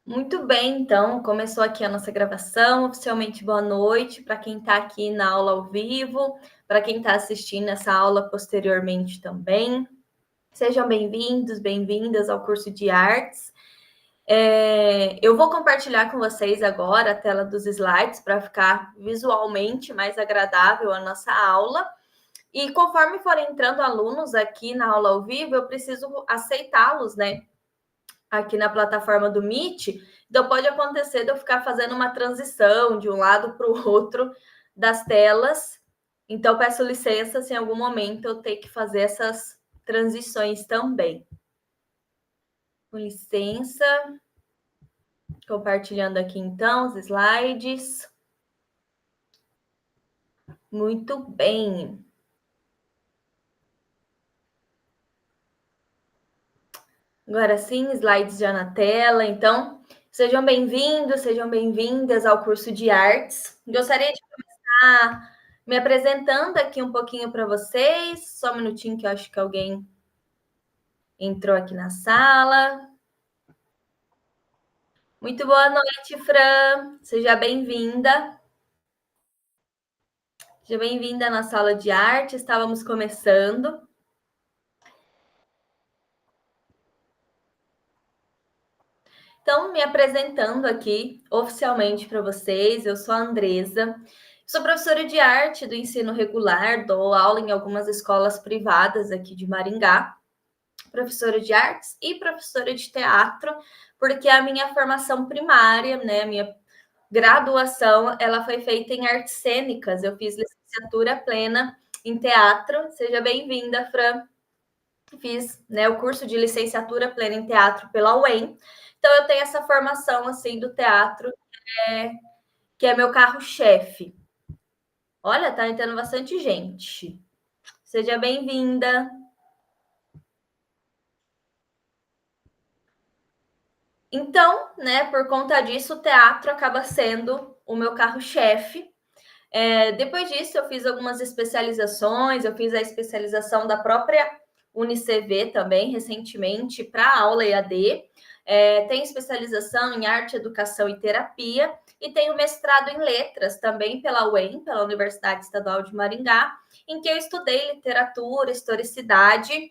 Muito bem, então, começou aqui a nossa gravação. Oficialmente, boa noite para quem está aqui na aula ao vivo, para quem está assistindo essa aula posteriormente também. Sejam bem-vindos, bem-vindas ao curso de artes. Eu vou compartilhar com vocês agora a tela dos slides para ficar visualmente mais agradável a nossa aula. E conforme forem entrando alunos aqui na aula ao vivo, eu preciso aceitá-los, né? Aqui na plataforma do Meet, então pode acontecer de eu ficar fazendo uma transição de um lado para o outro das telas. Então, peço licença se em algum momento eu ter que fazer essas transições também. Com licença. Compartilhando aqui, então, os slides. Muito bem. Agora sim, slides já na tela. Então, sejam bem-vindos, sejam bem-vindas ao curso de artes. Gostaria de começar me apresentando aqui um pouquinho para vocês. Só um minutinho que eu acho que alguém entrou aqui na sala. Muito boa noite, Fran. Seja bem-vinda. Seja bem-vinda na sala de arte. Estávamos começando. Então, me apresentando aqui oficialmente para vocês, eu sou a Andresa, sou professora de arte do ensino regular, dou aula em algumas escolas privadas aqui de Maringá, professora de artes e professora de teatro, porque a minha formação primária, né, a minha graduação, ela foi feita em artes cênicas, eu fiz licenciatura plena em teatro. Seja bem-vinda, Fran. Fiz, né, o curso de licenciatura plena em teatro pela UEM. Então, eu tenho essa formação, assim, do teatro, que é meu carro-chefe. Olha, tá entrando bastante gente. Seja bem-vinda. Então, né, por conta disso, o teatro acaba sendo o meu carro-chefe. Depois disso, eu fiz algumas especializações, eu fiz a especialização da própria UniCV também, recentemente, para aula EAD. Tenho especialização em arte, educação e terapia, e tenho mestrado em letras também pela UEM, pela Universidade Estadual de Maringá, em que eu estudei literatura, historicidade,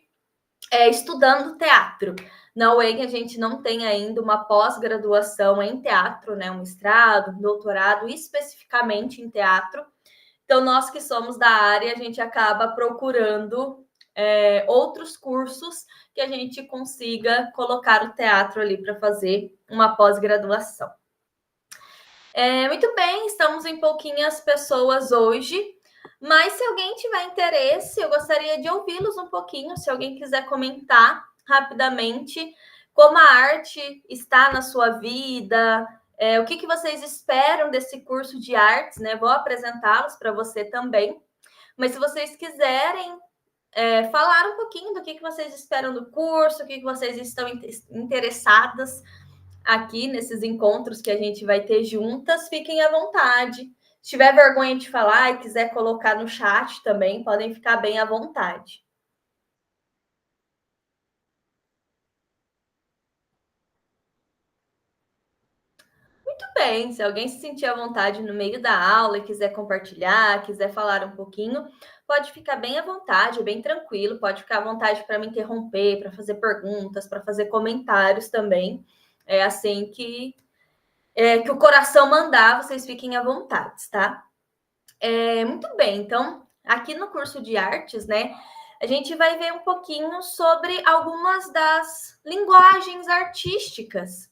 estudando teatro. Na UEM, a gente não tem ainda uma pós-graduação em teatro, né? Um mestrado, um doutorado especificamente em teatro. Então, nós que somos da área, a gente acaba procurando outros cursos que a gente consiga colocar o teatro ali para fazer uma pós-graduação. Muito bem, estamos em pouquinhas pessoas hoje, mas se alguém tiver interesse, eu gostaria de ouvi-los um pouquinho, se alguém quiser comentar rapidamente como a arte está na sua vida, o que vocês esperam desse curso de artes, né? Vou apresentá-los para você também, mas se vocês quiserem falar um pouquinho do que vocês esperam do curso, o que vocês estão interessadas aqui nesses encontros que a gente vai ter juntas, fiquem à vontade. Se tiver vergonha de falar e quiser colocar no chat também, podem ficar bem à vontade. Muito bem, se alguém se sentir à vontade no meio da aula e quiser compartilhar, quiser falar um pouquinho, pode ficar bem à vontade, bem tranquilo, pode ficar à vontade para me interromper, para fazer perguntas, para fazer comentários também. É assim que o coração mandar, vocês fiquem à vontade, tá? Muito bem, então, aqui no curso de artes, né, a gente vai ver um pouquinho sobre algumas das linguagens artísticas.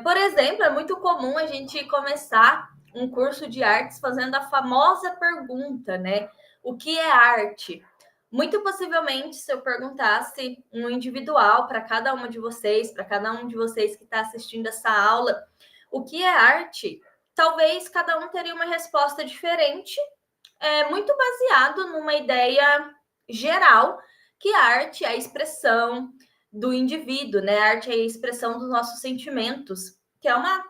Por exemplo, é muito comum a gente começar um curso de artes fazendo a famosa pergunta, né? O que é arte? Muito possivelmente, se eu perguntasse um individual para cada uma de vocês, para cada um de vocês que está assistindo essa aula, o que é arte? Talvez cada um teria uma resposta diferente, muito baseado numa ideia geral, que a arte é a expressão do indivíduo, né? A arte é a expressão dos nossos sentimentos, que é uma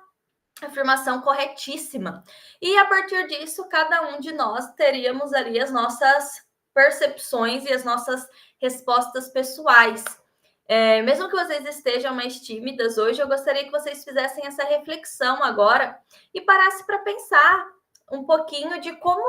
afirmação corretíssima. E a partir disso, cada um de nós teríamos ali as nossas percepções e as nossas respostas pessoais. Mesmo que vocês estejam mais tímidas hoje, eu gostaria que vocês fizessem essa reflexão agora e parassem para pensar um pouquinho de como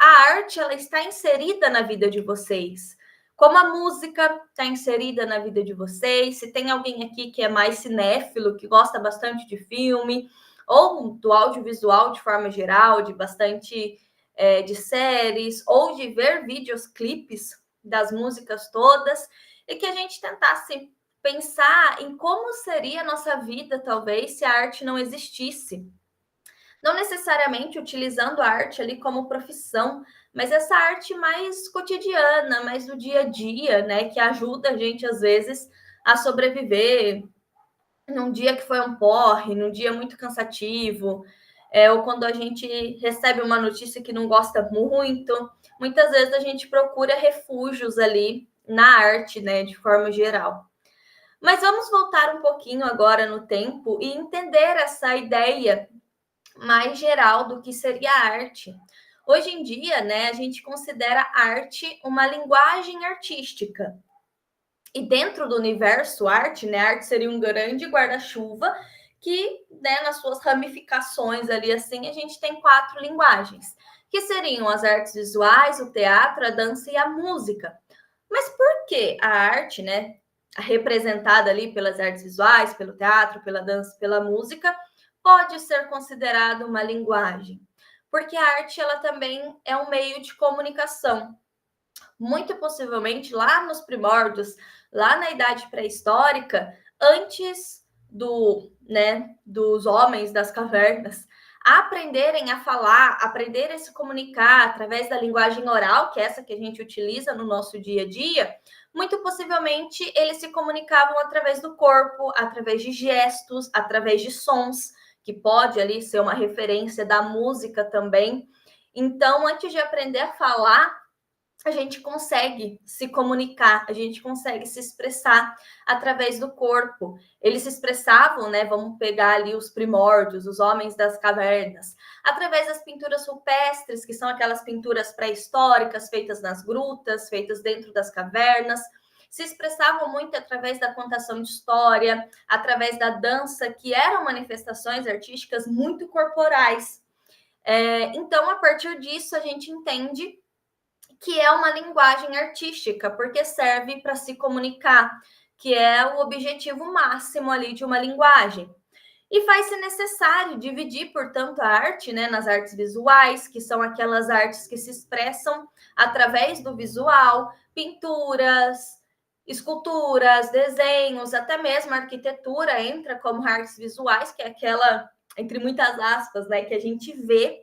a arte ela está inserida na vida de vocês. Como a música está inserida na vida de vocês, se tem alguém aqui que é mais cinéfilo, que gosta bastante de filme, ou do audiovisual de forma geral, de bastante de séries, ou de ver vídeos, clipes das músicas todas, e que a gente tentasse pensar em como seria a nossa vida, talvez, se a arte não existisse. Não necessariamente utilizando a arte ali como profissão, mas essa arte mais cotidiana, mais do dia a dia, né? Que ajuda a gente, às vezes, a sobreviver num dia que foi um porre, num dia muito cansativo, ou quando a gente recebe uma notícia que não gosta muito. Muitas vezes a gente procura refúgios ali na arte, né? De forma geral. Mas vamos voltar um pouquinho agora no tempo e entender essa ideia mais geral do que seria a arte. Hoje em dia, né, a gente considera arte uma linguagem artística. E dentro do universo arte, né, arte seria um grande guarda-chuva que, né, nas suas ramificações ali assim, a gente tem 4 linguagens, que seriam as artes visuais, o teatro, a dança e a música. Mas por que a arte, né, representada ali pelas artes visuais, pelo teatro, pela dança, pela música, pode ser considerada uma linguagem? Porque a arte ela também é um meio de comunicação. Muito possivelmente lá nos primórdios, lá na idade pré-histórica, antes dos homens das cavernas aprenderem a falar, aprenderem a se comunicar através da linguagem oral, que é essa que a gente utiliza no nosso dia a dia, muito possivelmente eles se comunicavam através do corpo, através de gestos, através de sons, que pode ali ser uma referência da música também. Então, antes de aprender a falar, a gente consegue se comunicar, a gente consegue se expressar através do corpo. Eles se expressavam, né? Vamos pegar ali os primórdios, os homens das cavernas, através das pinturas rupestres, que são aquelas pinturas pré-históricas feitas nas grutas, feitas dentro das cavernas. Se expressavam muito através da contação de história, através da dança, que eram manifestações artísticas muito corporais. Então, a partir disso, a gente entende que é uma linguagem artística, porque serve para se comunicar, que é o objetivo máximo ali de uma linguagem. E faz-se necessário dividir, portanto, a arte, né, nas artes visuais, que são aquelas artes que se expressam através do visual, pinturas, esculturas, desenhos, até mesmo a arquitetura entra como artes visuais, que é aquela, entre muitas aspas, né, que a gente vê.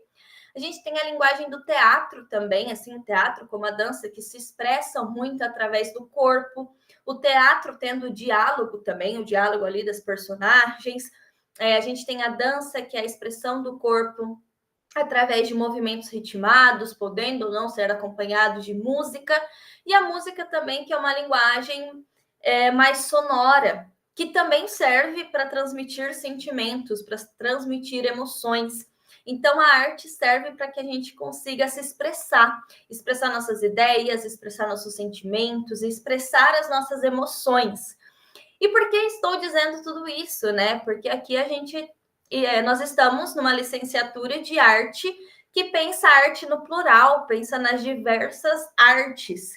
A gente tem a linguagem do teatro também, assim, o teatro como a dança, que se expressam muito através do corpo. O teatro tendo o diálogo também, o diálogo ali das personagens. A gente tem a dança, que é a expressão do corpo através de movimentos ritmados, podendo ou não ser acompanhados de música. E a música também, que é uma linguagem mais sonora, que também serve para transmitir sentimentos, para transmitir emoções. Então, a arte serve para que a gente consiga se expressar nossas ideias, expressar nossos sentimentos, expressar as nossas emoções. E por que estou dizendo tudo isso, né? Porque aqui nós estamos numa licenciatura de arte que pensa a arte no plural, pensa nas diversas artes.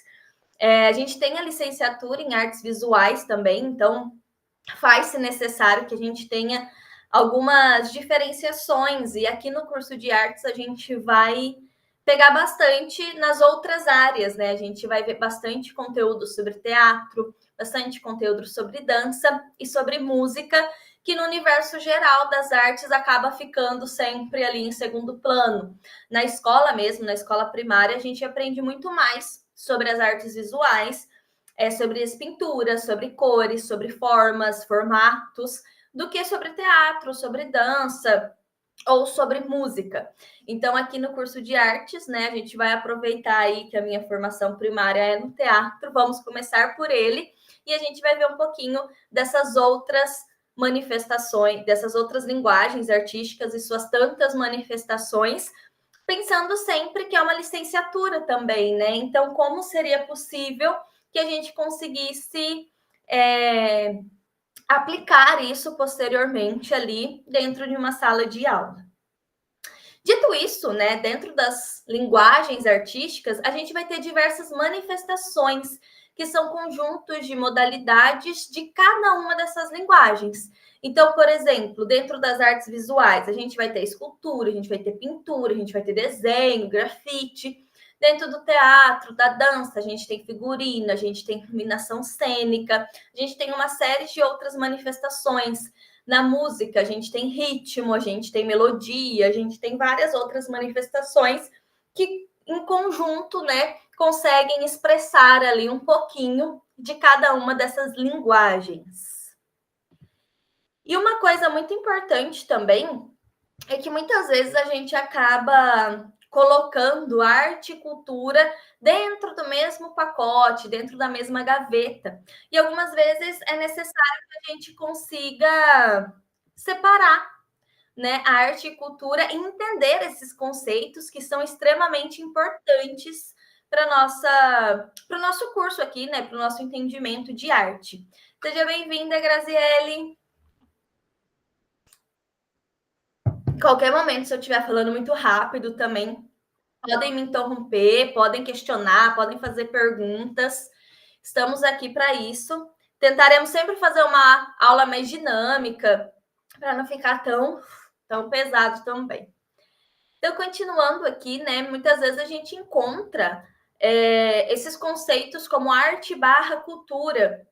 A gente tem a licenciatura em artes visuais também, então faz-se necessário que a gente tenha algumas diferenciações, e aqui no curso de artes a gente vai pegar bastante nas outras áreas, né? A gente vai ver bastante conteúdo sobre teatro, bastante conteúdo sobre dança e sobre música, que no universo geral das artes acaba ficando sempre ali em segundo plano. Na escola mesmo, na escola primária, a gente aprende muito mais sobre as artes visuais, sobre as pinturas, sobre cores, sobre formas, formatos, do que sobre teatro, sobre dança ou sobre música. Então, aqui no curso de artes, né, a gente vai aproveitar aí que a minha formação primária é no teatro, vamos começar por ele, e a gente vai ver um pouquinho dessas outras manifestações, dessas outras linguagens artísticas e suas tantas manifestações, pensando sempre que é uma licenciatura também, né? Então, como seria possível que a gente conseguisse aplicar isso posteriormente ali dentro de uma sala de aula. Dito isso, né, dentro das linguagens artísticas, a gente vai ter diversas manifestações, que são conjuntos de modalidades de cada uma dessas linguagens. Então, por exemplo, dentro das artes visuais, a gente vai ter escultura, a gente vai ter pintura, a gente vai ter desenho, grafite. Dentro do teatro, da dança, a gente tem figurino, a gente tem iluminação cênica, a gente tem uma série de outras manifestações. Na música, a gente tem ritmo, a gente tem melodia, a gente tem várias outras manifestações que, em conjunto, né, conseguem expressar ali um pouquinho de cada uma dessas linguagens. E uma coisa muito importante também é que muitas vezes a gente acaba colocando arte e cultura dentro do mesmo pacote, dentro da mesma gaveta. E algumas vezes é necessário que a gente consiga separar, né, a arte e cultura e entender esses conceitos que são extremamente importantes para o nosso curso aqui, né, para o nosso entendimento de arte. Seja bem-vinda, Graziele. Qualquer momento, se eu estiver falando muito rápido também, podem me interromper, podem questionar, podem fazer perguntas. Estamos aqui para isso. Tentaremos sempre fazer uma aula mais dinâmica, para não ficar tão pesado também. Então, continuando aqui, né? Muitas vezes a gente encontra esses conceitos como arte barra cultura,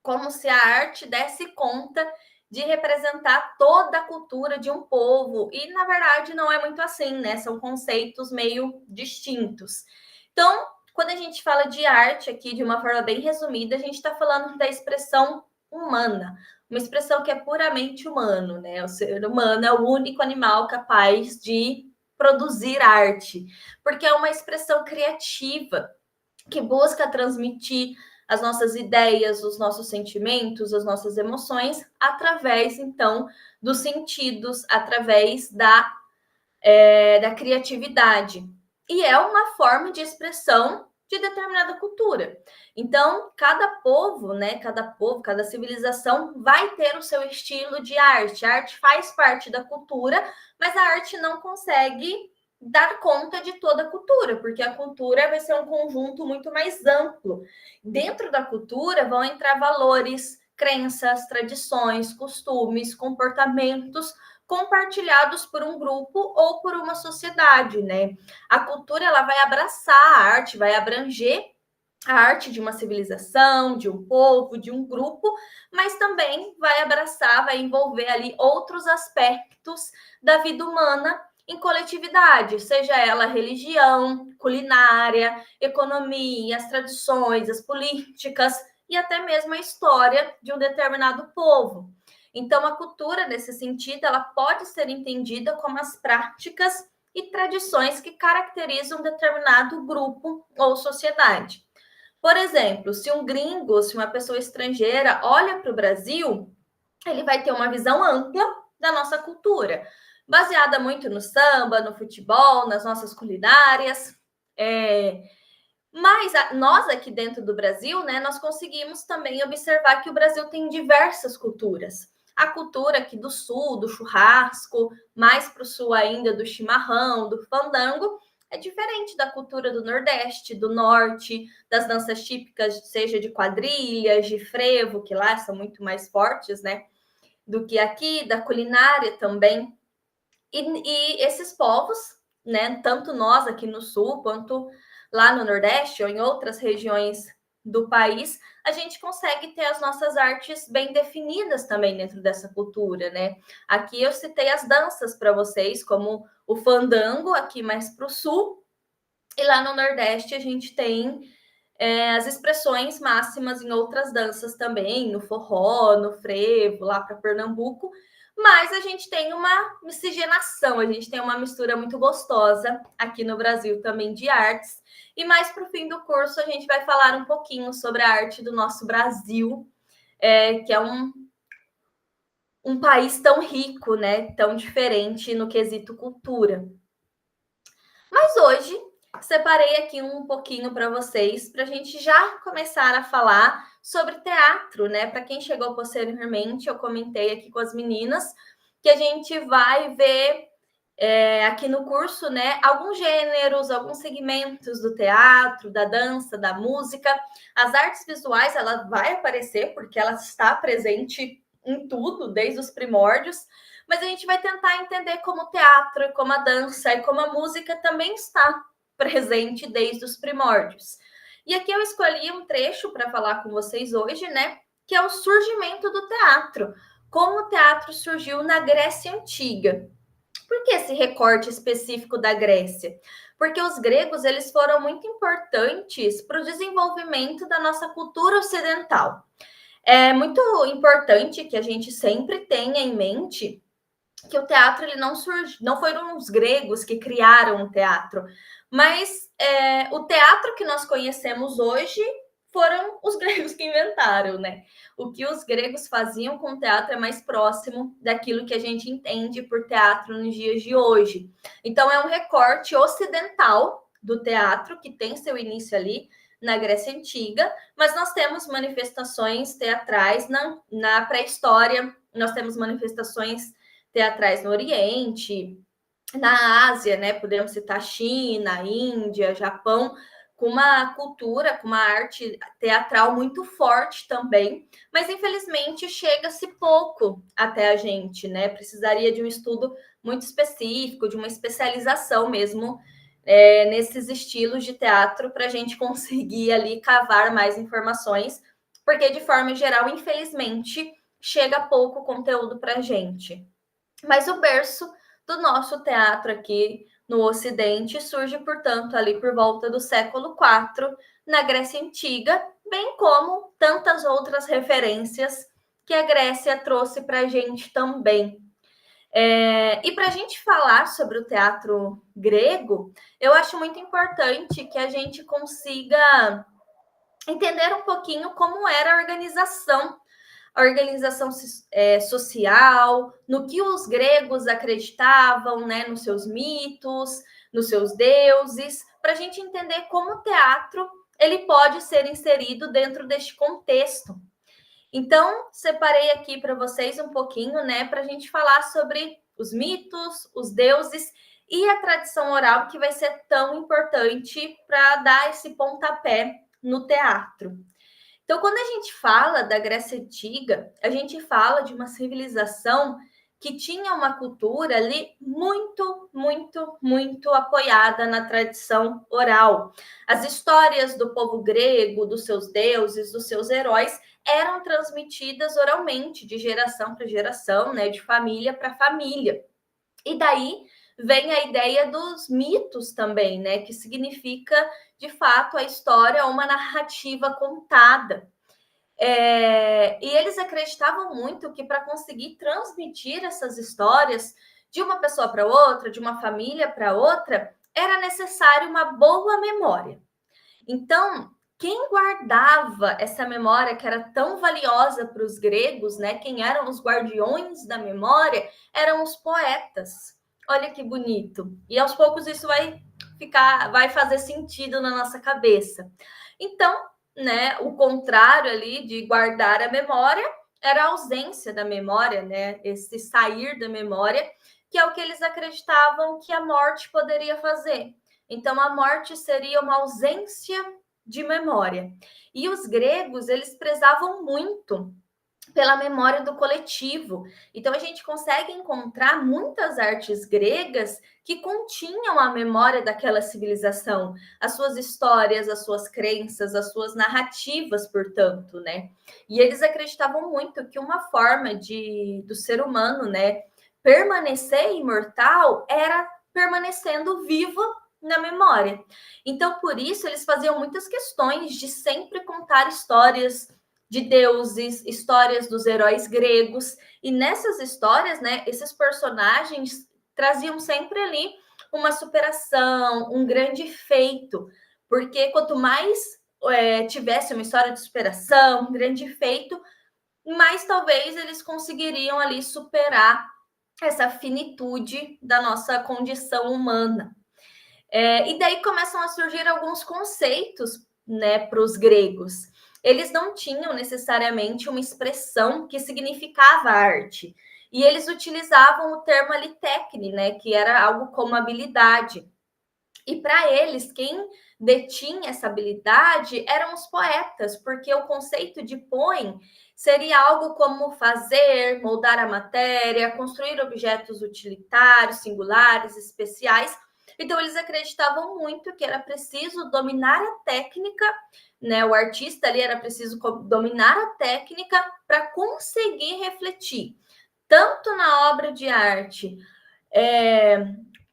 como se a arte desse conta de representar toda a cultura de um povo. E, na verdade, não é muito assim, né? São conceitos meio distintos. Então, quando a gente fala de arte aqui, de uma forma bem resumida, a gente está falando da expressão humana, uma expressão que é puramente humano, né? O ser humano é o único animal capaz de produzir arte, porque é uma expressão criativa que busca transmitir as nossas ideias, os nossos sentimentos, as nossas emoções, através, então, dos sentidos, através da criatividade. E é uma forma de expressão de determinada cultura. Então, cada povo, né, cada civilização vai ter o seu estilo de arte. A arte faz parte da cultura, mas a arte não consegue dar conta de toda a cultura, porque a cultura vai ser um conjunto muito mais amplo. Dentro da cultura vão entrar valores, crenças, tradições, costumes, comportamentos compartilhados por um grupo ou por uma sociedade, né? A cultura ela vai abraçar a arte, vai abranger a arte de uma civilização, de um povo, de um grupo, mas também vai abraçar, vai envolver ali outros aspectos da vida humana em coletividade, seja ela religião, culinária, economia, as tradições, as políticas e até mesmo a história de um determinado povo. Então, a cultura, nesse sentido, ela pode ser entendida como as práticas e tradições que caracterizam um determinado grupo ou sociedade. Por exemplo, se um gringo, se uma pessoa estrangeira olha para o Brasil, ele vai ter uma visão ampla da nossa cultura, baseada muito no samba, no futebol, nas nossas culinárias. Mas nós aqui dentro do Brasil, né, nós conseguimos também observar que o Brasil tem diversas culturas. A cultura aqui do sul, do churrasco, mais para o sul ainda do chimarrão, do fandango, é diferente da cultura do Nordeste, do Norte, das danças típicas, seja de quadrilhas, de frevo, que lá são muito mais fortes, né, do que aqui, da culinária também. E esses povos, né, tanto nós aqui no sul, quanto lá no Nordeste ou em outras regiões do país, a gente consegue ter as nossas artes bem definidas também dentro dessa cultura, né? Aqui eu citei as danças para vocês, como o fandango, aqui mais para o sul, e lá no Nordeste a gente tem as expressões máximas em outras danças também, no forró, no frevo, lá para Pernambuco, mas a gente tem uma miscigenação, a gente tem uma mistura muito gostosa aqui no Brasil também de artes. E mais para o fim do curso, a gente vai falar um pouquinho sobre a arte do nosso Brasil, que é um país tão rico, né? Tão diferente no quesito cultura. Mas hoje separei aqui um pouquinho para vocês, para a gente já começar a falar sobre teatro, né? Para quem chegou posteriormente, eu comentei aqui com as meninas que a gente vai ver aqui no curso, né, alguns gêneros, alguns segmentos do teatro, da dança, da música. As artes visuais, ela vai aparecer porque ela está presente em tudo, desde os primórdios, mas a gente vai tentar entender como o teatro, como a dança e como a música também está presente desde os primórdios. E aqui eu escolhi um trecho para falar com vocês hoje, né, que é o surgimento do teatro. Como o teatro surgiu na Grécia Antiga. Por que esse recorte específico da Grécia? Porque os gregos eles foram muito importantes para o desenvolvimento da nossa cultura ocidental. É muito importante que a gente sempre tenha em mente que o teatro ele não foram os gregos que criaram o teatro, mas o teatro que nós conhecemos hoje foram os gregos que inventaram, né? O que os gregos faziam com o teatro é mais próximo daquilo que a gente entende por teatro nos dias de hoje. Então, é um recorte ocidental do teatro que tem seu início ali na Grécia Antiga, mas nós temos manifestações teatrais na pré-história, nós temos manifestações teatrais no Oriente, na Ásia, né? Podemos citar China, Índia, Japão, com uma cultura, com uma arte teatral muito forte também, mas infelizmente chega-se pouco até a gente, né? Precisaria de um estudo muito específico, de uma especialização mesmo nesses estilos de teatro para a gente conseguir ali cavar mais informações, porque de forma geral, infelizmente, chega pouco conteúdo para a gente. Mas o berço do nosso teatro aqui no Ocidente surge, portanto, ali por volta do século IV, na Grécia Antiga, bem como tantas outras referências que a Grécia trouxe para a gente também. E para a gente falar sobre o teatro grego, eu acho muito importante que a gente consiga entender um pouquinho como era a organização social, no que os gregos acreditavam, né, nos seus mitos, nos seus deuses, para a gente entender como o teatro ele pode ser inserido dentro deste contexto. Então, separei aqui para vocês um pouquinho, né, para a gente falar sobre os mitos, os deuses e a tradição oral, que vai ser tão importante para dar esse pontapé no teatro. Então, quando a gente fala da Grécia Antiga, a gente fala de uma civilização que tinha uma cultura ali muito, muito, muito apoiada na tradição oral. As histórias do povo grego, dos seus deuses, dos seus heróis, eram transmitidas oralmente, de geração para geração, né, de família para família. E daí vem a ideia dos mitos também, né, que significa, de fato, a história, uma narrativa contada. E eles acreditavam muito que para conseguir transmitir essas histórias de uma pessoa para outra, de uma família para outra, era necessário uma boa memória. Então, quem guardava essa memória que era tão valiosa para os gregos, né? Quem eram os guardiões da memória, eram os poetas. Olha que bonito. E aos poucos isso vai fazer sentido na nossa cabeça. Então, né, o contrário ali de guardar a memória era a ausência da memória, né? Esse sair da memória, que é o que eles acreditavam que a morte poderia fazer. Então, a morte seria uma ausência de memória. E os gregos, eles prezavam muito pela memória do coletivo. Então, a gente consegue encontrar muitas artes gregas que continham a memória daquela civilização, as suas histórias, as suas crenças, as suas narrativas, portanto, né? E eles acreditavam muito que uma forma do ser humano, né, permanecer imortal era permanecendo vivo na memória. Então, por isso, eles faziam muitas questões de sempre contar histórias de deuses, histórias dos heróis gregos, e nessas histórias, né, esses personagens traziam sempre ali uma superação, um grande feito, porque quanto mais tivesse uma história de superação, um grande feito, mais talvez eles conseguiriam ali superar essa finitude da nossa condição humana. E daí começam a surgir alguns conceitos, né, para os gregos. eles não tinham necessariamente uma expressão que significava arte. E eles utilizavam o termo ali técnico, né, que era algo como habilidade. E para eles, quem detinha essa habilidade eram os poetas, porque o conceito de poem seria algo como fazer, moldar a matéria, construir objetos utilitários, singulares, especiais. Então, eles acreditavam muito que era preciso dominar a técnica, né? O artista ali era preciso dominar a técnica para conseguir refletir, tanto na obra de arte,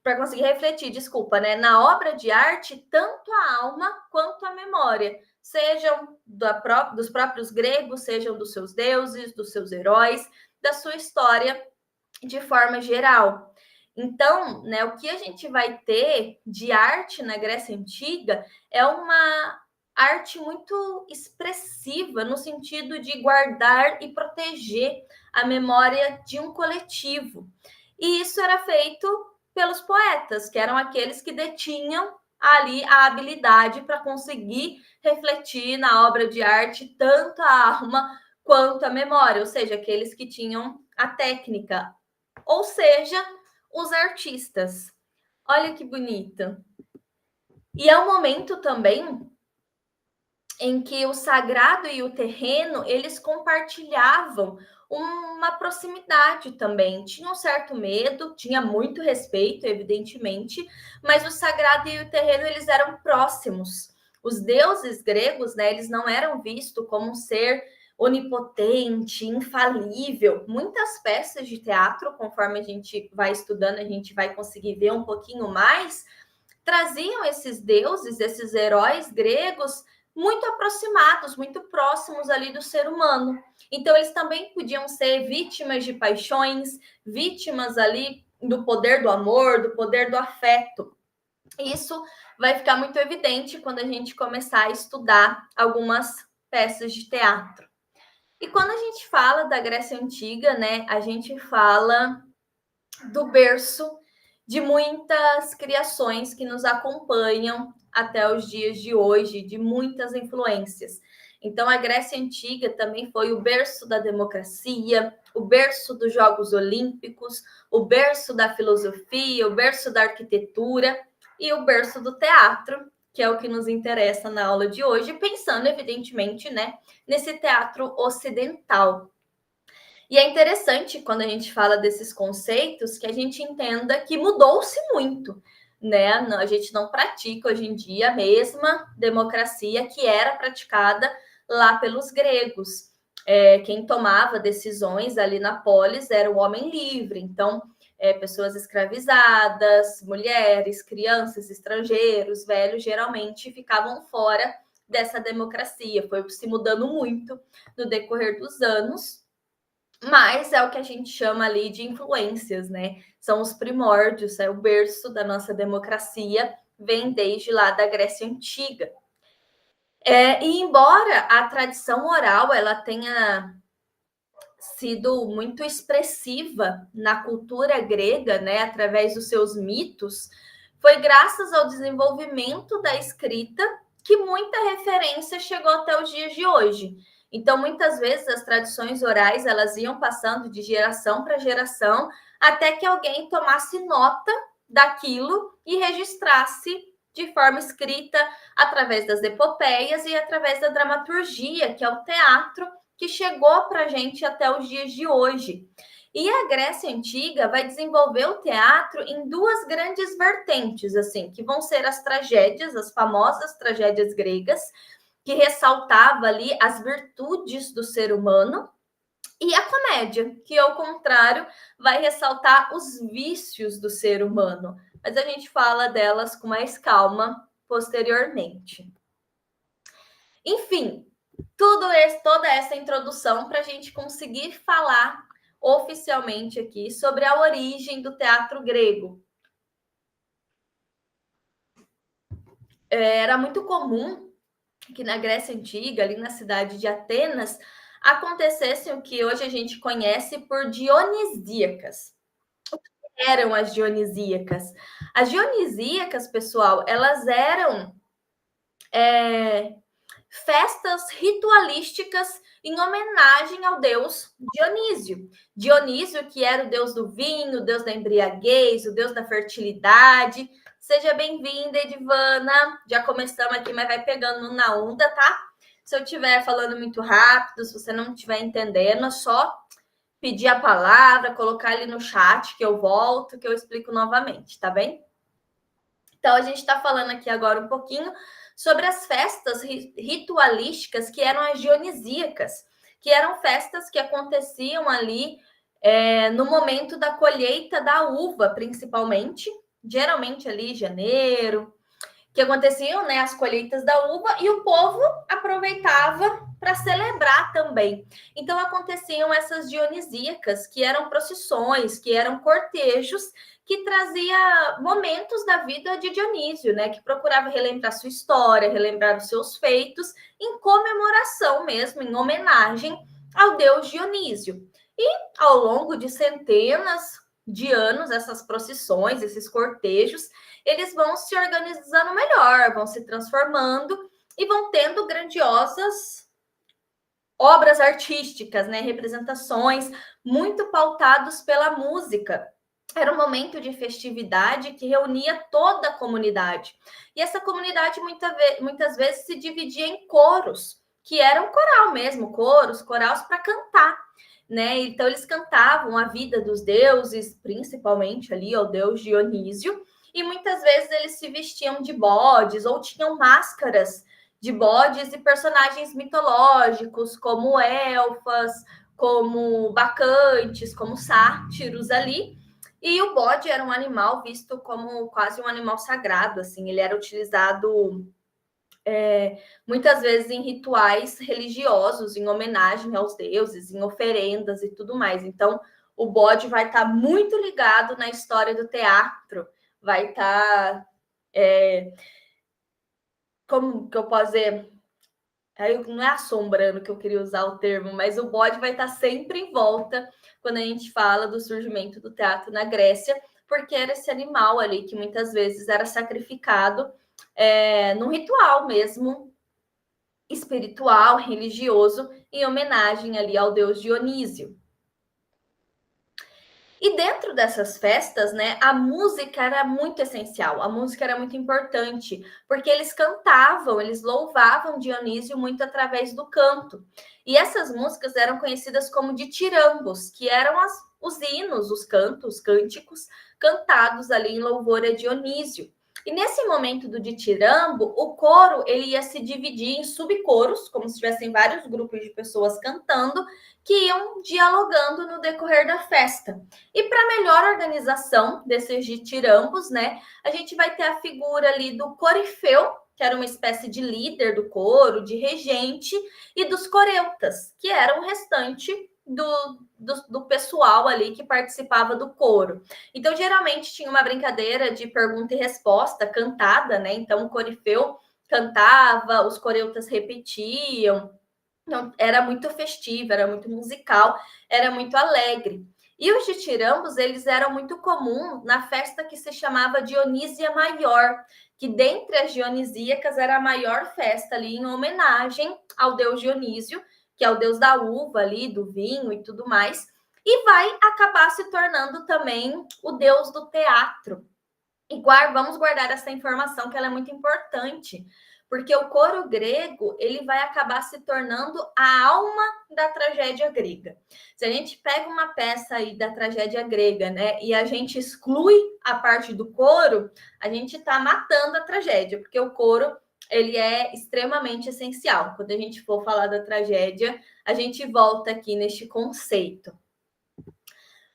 para conseguir refletir, desculpa, né, na obra de arte, tanto a alma quanto a memória, sejam dos próprios gregos, sejam dos seus deuses, dos seus heróis, da sua história de forma geral. Então, né, o que a gente vai ter de arte na Grécia Antiga é uma arte muito expressiva, no sentido de guardar e proteger a memória de um coletivo. E isso era feito pelos poetas, que eram aqueles que detinham ali a habilidade para conseguir refletir na obra de arte tanto a alma quanto a memória, ou seja, aqueles que tinham a técnica, ou seja, os artistas. Olha que bonito. E é um momento também em que o sagrado e o terreno, eles compartilhavam uma proximidade também. Tinha um certo medo, tinha muito respeito, evidentemente, mas o sagrado e o terreno, eles eram próximos. Os deuses gregos, né, eles não eram vistos como um ser onipotente, infalível. Muitas peças de teatro, conforme a gente vai estudando, a gente vai conseguir ver um pouquinho mais, traziam esses deuses, esses heróis gregos, muito aproximados, muito próximos ali do ser humano. Então, eles também podiam ser vítimas de paixões, vítimas ali do poder do amor, do poder do afeto. Isso vai ficar muito evidente quando a gente começar a estudar algumas peças de teatro. E quando a gente fala da Grécia Antiga, né, a gente fala do berço de muitas criações que nos acompanham até os dias de hoje, de muitas influências. Então, a Grécia Antiga também foi o berço da democracia, o berço dos Jogos Olímpicos, o berço da filosofia, o berço da arquitetura e o berço do teatro, que é o que nos interessa na aula de hoje, pensando, evidentemente, né, nesse teatro ocidental. E é interessante, quando a gente fala desses conceitos, que a gente entenda que mudou-se muito, né? A gente não pratica hoje em dia a mesma democracia que era praticada lá pelos gregos. Quem tomava decisões ali na polis era o homem livre, então pessoas escravizadas, mulheres, crianças, estrangeiros, velhos, geralmente ficavam fora dessa democracia. Foi se mudando muito no decorrer dos anos, mas é o que a gente chama ali de influências, né? São os primórdios, é o berço da nossa democracia, vem desde lá da Grécia Antiga. E embora a tradição oral ela tenha sido muito expressiva na cultura grega, né, através dos seus mitos, foi graças ao desenvolvimento da escrita que muita referência chegou até os dias de hoje. Então, muitas vezes as tradições orais elas iam passando de geração para geração até que alguém tomasse nota daquilo e registrasse de forma escrita através das epopeias e através da dramaturgia, que é o teatro que chegou para a gente até os dias de hoje. E a Grécia Antiga vai desenvolver o teatro em duas grandes vertentes, assim, que vão ser as tragédias, as famosas tragédias gregas, que ressaltava ali as virtudes do ser humano, e a comédia, que ao contrário vai ressaltar os vícios do ser humano. Mas a gente fala delas com mais calma posteriormente. Enfim, toda essa introdução para a gente conseguir falar oficialmente aqui sobre a origem do teatro grego. Era muito comum que na Grécia Antiga, ali na cidade de Atenas, acontecesse o que hoje a gente conhece por dionisíacas. O que eram as dionisíacas? As dionisíacas, pessoal, elas eram festas ritualísticas em homenagem ao deus Dionísio. Dionísio, que era o deus do vinho, o deus da embriaguez, o deus da fertilidade. Seja bem-vinda, Edivana. Já começamos aqui, mas vai pegando na onda, tá? Se eu estiver falando muito rápido, se você não estiver entendendo, é só pedir a palavra, colocar ali no chat que eu volto, que eu explico novamente, tá bem? Então, a gente está falando aqui agora um pouquinho sobre as festas ritualísticas que eram as dionisíacas, que eram festas que aconteciam ali no momento da colheita da uva, principalmente, geralmente ali em janeiro, que aconteciam, né, as colheitas da uva, e o povo aproveitava para celebrar também. Então aconteciam essas dionisíacas, que eram procissões, que eram cortejos, que trazia momentos da vida de Dionísio, né, que procurava relembrar sua história, relembrar os seus feitos, em comemoração mesmo, em homenagem ao deus Dionísio. E ao longo de centenas de anos, essas procissões, esses cortejos, eles vão se organizando melhor, vão se transformando e vão tendo grandiosas obras artísticas, né? Representações muito pautados pela música. Era um momento de festividade que reunia toda a comunidade. E essa comunidade muitas vezes se dividia em coros, que eram coral mesmo, corais para cantar. Né? Então eles cantavam a vida dos deuses, principalmente ali ao deus Dionísio, e muitas vezes eles se vestiam de bodes ou tinham máscaras de bodes e personagens mitológicos, como elfas, como bacantes, como sátiros ali. E o bode era um animal visto como quase um animal sagrado, assim, ele era utilizado muitas vezes em rituais religiosos, em homenagem aos deuses, em oferendas e tudo mais. Então, o bode vai estar muito ligado na história do teatro, vai estar, como que eu posso dizer? Não é assombrando que eu queria usar o termo, mas o bode vai estar sempre em volta quando a gente fala do surgimento do teatro na Grécia, porque era esse animal ali que muitas vezes era sacrificado num ritual mesmo, espiritual, religioso, em homenagem ali ao deus Dionísio. E dentro dessas festas, né, a música era muito essencial, a música era muito importante, porque eles cantavam, eles louvavam Dionísio muito através do canto. E essas músicas eram conhecidas como ditirambos, que eram os hinos, os cantos, cânticos, cantados ali em louvor a Dionísio. E nesse momento do ditirambo, o coro ele ia se dividir em subcoros, como se tivessem vários grupos de pessoas cantando, que iam dialogando no decorrer da festa. E para melhor organização desses ditirambos, né, a gente vai ter a figura ali do corifeu, que era uma espécie de líder do coro, de regente, e dos coreutas, que eram o restante do pessoal ali que participava do coro. Então, geralmente tinha uma brincadeira de pergunta e resposta cantada, né? Então, o corifeu cantava, os coreutas repetiam. Então, era muito festivo, era muito musical, era muito alegre. E os ditirambos, eles eram muito comuns na festa que se chamava Dionísia Maior, que dentre as dionisíacas era a maior festa ali em homenagem ao deus Dionísio, que é o deus da uva ali, do vinho e tudo mais, e vai acabar se tornando também o deus do teatro. E vamos guardar essa informação que ela é muito importante, porque o coro grego ele vai acabar se tornando a alma da tragédia grega. Se a gente pega uma peça aí da tragédia grega, né, e a gente exclui a parte do coro, a gente está matando a tragédia, porque o coro ele é extremamente essencial. Quando a gente for falar da tragédia, a gente volta aqui neste conceito.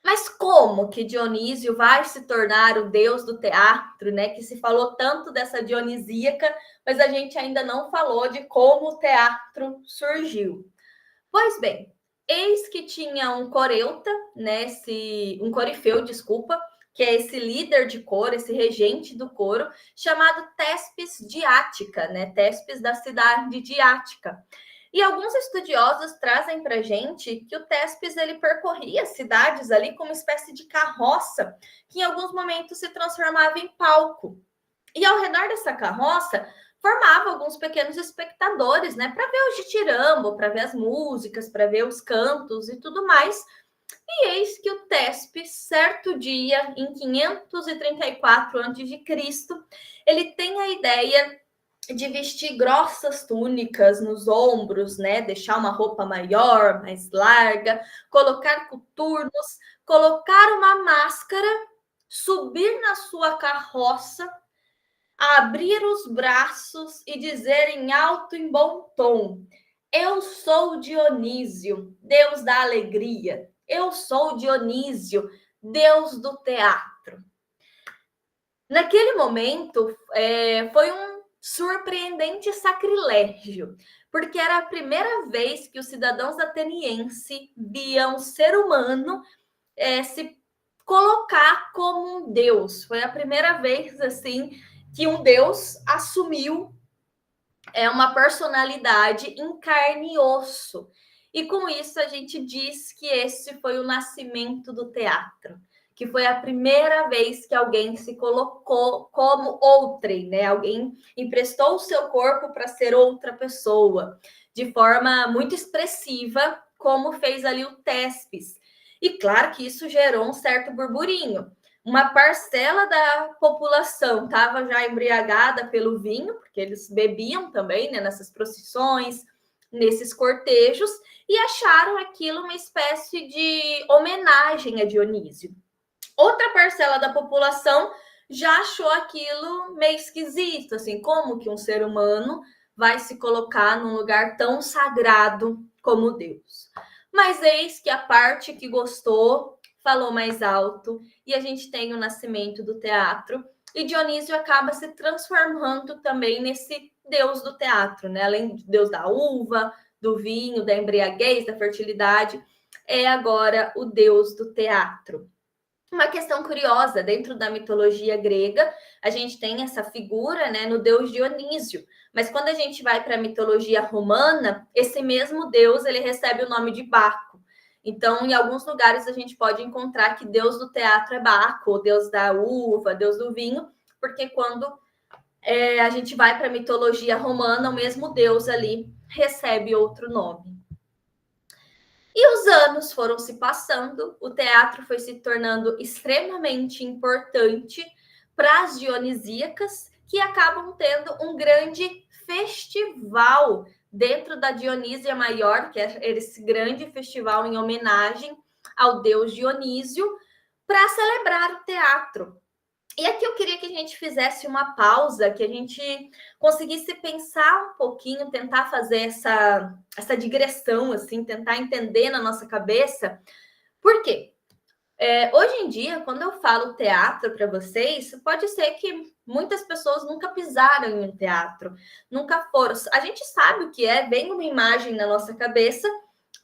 Mas como que Dionísio vai se tornar o deus do teatro, né? Que se falou tanto dessa dionisíaca, mas a gente ainda não falou de como o teatro surgiu. Pois bem, eis que tinha um coreuta, né? Um corifeu, desculpa, que é esse líder de coro, esse regente do coro, chamado Téspis de Ática, né? Téspis da cidade de Ática. E alguns estudiosos trazem para a gente que o Téspis ele percorria cidades ali como uma espécie de carroça, que em alguns momentos se transformava em palco. E ao redor dessa carroça formava alguns pequenos espectadores, né, para ver o ditirambo, para ver as músicas, para ver os cantos e tudo mais. E eis que o Tespe, certo dia, em 534 a.C., ele tem a ideia de vestir grossas túnicas nos ombros, né? Deixar uma roupa maior, mais larga, colocar coturnos, colocar uma máscara, subir na sua carroça, abrir os braços e dizer em alto e bom tom: eu sou Dionísio, deus da alegria. Eu sou Dionísio, deus do teatro. Naquele momento, foi um surpreendente sacrilégio, porque era a primeira vez que os cidadãos atenienses viam um ser humano se colocar como um deus. Foi a primeira vez assim que um deus assumiu uma personalidade em carne e osso. E com isso a gente diz que esse foi o nascimento do teatro, que foi a primeira vez que alguém se colocou como outrem, né? Alguém emprestou o seu corpo para ser outra pessoa, de forma muito expressiva, como fez ali o Tespes. E claro que isso gerou um certo burburinho. Uma parcela da população estava já embriagada pelo vinho, porque eles bebiam também, né, nessas procissões, nesses cortejos, e acharam aquilo uma espécie de homenagem a Dionísio. Outra parcela da população já achou aquilo meio esquisito, assim, como que um ser humano vai se colocar num lugar tão sagrado como Deus. Mas eis que a parte que gostou falou mais alto, e a gente tem o nascimento do teatro, e Dionísio acaba se transformando também nesse deus do teatro, né? Além de deus da uva, do vinho, da embriaguez, da fertilidade, é agora o deus do teatro. Uma questão curiosa, dentro da mitologia grega, a gente tem essa figura, né, no deus Dionísio, mas quando a gente vai para a mitologia romana, esse mesmo deus, ele recebe o nome de Baco. Então, em alguns lugares a gente pode encontrar que deus do teatro é Baco, deus da uva, deus do vinho, porque quando a gente vai para a mitologia romana, o mesmo deus ali recebe outro nome. E os anos foram se passando, o teatro foi se tornando extremamente importante para as dionisíacas, que acabam tendo um grande festival dentro da Dionísia Maior, que é esse grande festival em homenagem ao deus Dionísio, para celebrar o teatro. E aqui eu queria que a gente fizesse uma pausa, que a gente conseguisse pensar um pouquinho, tentar fazer essa digressão, assim, tentar entender na nossa cabeça. Por quê? Hoje em dia, quando eu falo teatro para vocês, pode ser que muitas pessoas nunca pisaram em um teatro, nunca foram. A gente sabe o que é, vem uma imagem na nossa cabeça,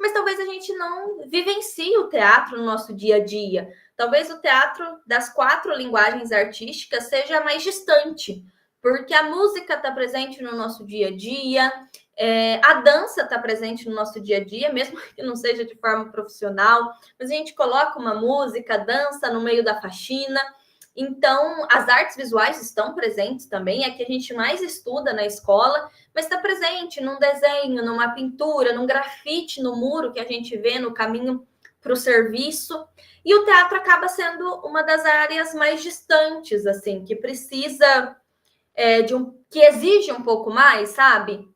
mas talvez a gente não vivencie o teatro no nosso dia a dia. Talvez o teatro das 4 linguagens artísticas seja mais distante, porque a música está presente no nosso dia a dia, a dança está presente no nosso dia a dia, mesmo que não seja de forma profissional, mas a gente coloca uma música, dança no meio da faxina. Então, as artes visuais estão presentes também, é que a gente mais estuda na escola, mas está presente num desenho, numa pintura, num grafite no muro que a gente vê no caminho para o serviço. E o teatro acaba sendo uma das áreas mais distantes, assim, que precisa que exige um pouco mais, sabe?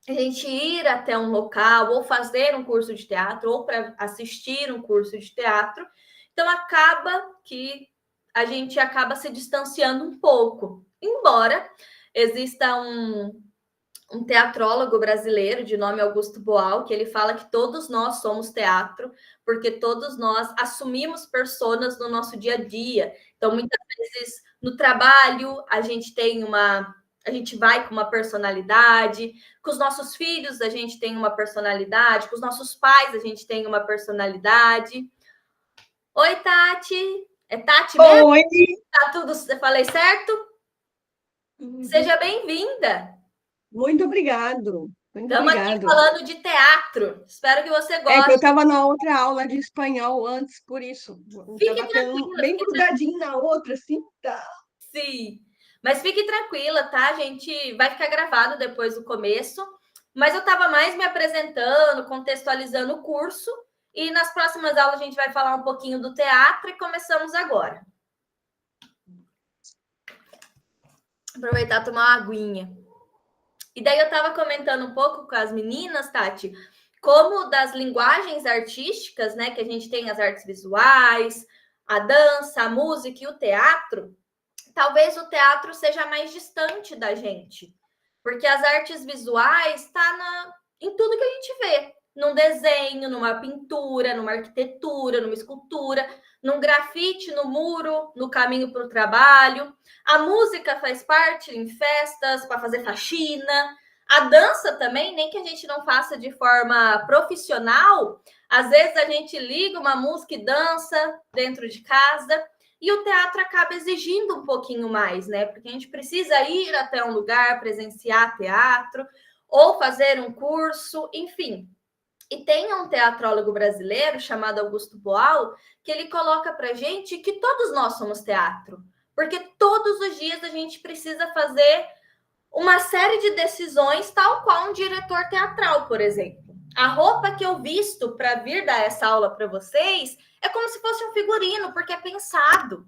A gente ir até um local, ou fazer um curso de teatro, ou para assistir um curso de teatro. Então, acaba que a gente acaba se distanciando um pouco. Embora exista um teatrólogo brasileiro de nome Augusto Boal, que ele fala que todos nós somos teatro, porque todos nós assumimos personas no nosso dia a dia. Então, muitas vezes, no trabalho, a gente vai com uma personalidade, com os nossos filhos a gente tem uma personalidade, com os nossos pais a gente tem uma personalidade. Oi, Tati. É Tati mesmo? Oi! Tá tudo, eu falei certo? Seja bem-vinda. Muito obrigado. Muito Estamos aqui obrigado. falando de teatro. Espero que você É que eu goste. estava na outra aula de espanhol antes, por isso. Fique Estava tão tranquila, bem fique tranquila. grudadinho na outra, assim. Tá. Sim. Mas fique tranquila, tá? A gente vai ficar gravado depois do começo. Mas eu estava mais me apresentando, contextualizando o curso. E nas próximas aulas a gente vai falar um pouquinho do teatro e começamos agora. Aproveitar e tomar uma aguinha. E daí eu estava comentando um pouco com as meninas, Tati, como das linguagens artísticas, né? Que a gente tem as artes visuais, a dança, a música e o teatro. Talvez o teatro seja mais distante da gente, porque as artes visuais está em tudo que a gente vê, num desenho, numa pintura, numa arquitetura, numa escultura, num grafite no muro, no caminho para o trabalho. A música faz parte em festas, para fazer faxina. A dança também, nem que a gente não faça de forma profissional, às vezes a gente liga uma música e dança dentro de casa. E o teatro acaba exigindo um pouquinho mais, né? Porque a gente precisa ir até um lugar, presenciar teatro, ou fazer um curso, enfim. E tem um teatrólogo brasileiro chamado Augusto Boal, que ele coloca para gente que todos nós somos teatro. Porque todos os dias a gente precisa fazer uma série de decisões, tal qual um diretor teatral, por exemplo. A roupa que eu visto para vir dar essa aula para vocês é como se fosse um figurino, porque é pensado,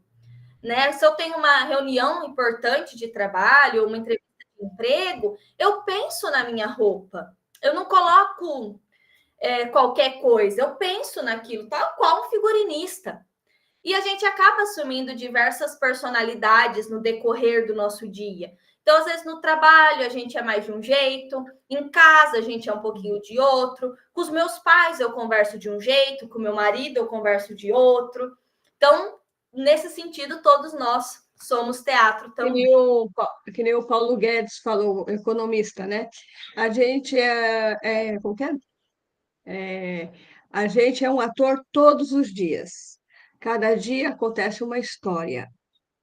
né? Se eu tenho uma reunião importante de trabalho, uma entrevista de emprego, eu penso na minha roupa. Eu não coloco qualquer coisa, eu penso naquilo, tal qual um figurinista. E a gente acaba assumindo diversas personalidades no decorrer do nosso dia. Então, às vezes, no trabalho, a gente é mais de um jeito, em casa, a gente é um pouquinho de outro, com os meus pais, eu converso de um jeito, com meu marido, eu converso de outro. Então, nesse sentido, todos nós somos teatro Que também. nem o, que nem o Paulo Guedes falou, economista, né? A gente como que é? A gente é um ator todos os dias. Cada dia acontece uma história.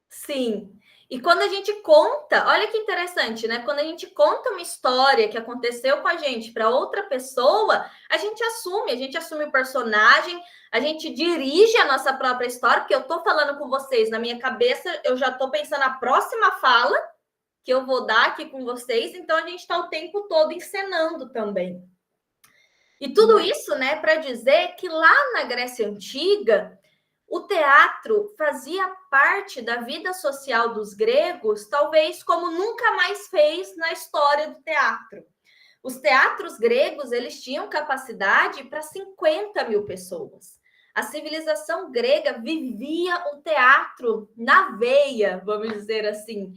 Sim. E quando a gente conta, olha que interessante, né? Quando a gente conta uma história que aconteceu com a gente para outra pessoa, a gente assume o personagem, a gente dirige a nossa própria história, porque eu tô falando com vocês, na minha cabeça, eu já tô pensando na próxima fala que eu vou dar aqui com vocês, então a gente está o tempo todo encenando também. E tudo isso, né, para dizer que lá na Grécia Antiga, o teatro fazia parte da vida social dos gregos, talvez como nunca mais fez na história do teatro. Os teatros gregos, eles tinham capacidade para 50 mil pessoas. A civilização grega vivia o teatro na veia, vamos dizer assim.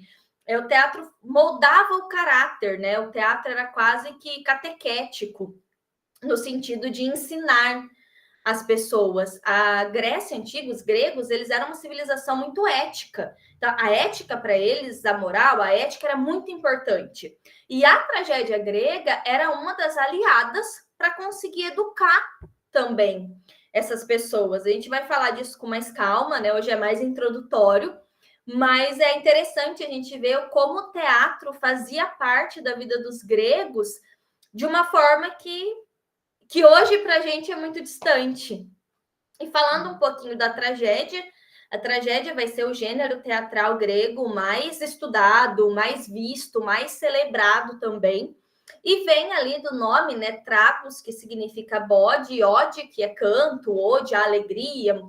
O teatro moldava o caráter, né? O teatro era quase que catequético, no sentido de ensinar as pessoas. A Grécia antiga, os gregos, eles eram uma civilização muito ética. Então, a ética para eles, a moral, a ética era muito importante. E a tragédia grega era uma das aliadas para conseguir educar também essas pessoas. A gente vai falar disso com mais calma, né? Hoje é mais introdutório, mas é interessante a gente ver como o teatro fazia parte da vida dos gregos de uma forma que hoje para a gente é muito distante. E falando um pouquinho da tragédia, a tragédia vai ser o gênero teatral grego mais estudado, mais visto, mais celebrado também. E vem ali do nome, né, trapos, que significa bode, e ode, que é canto, ode, a alegria,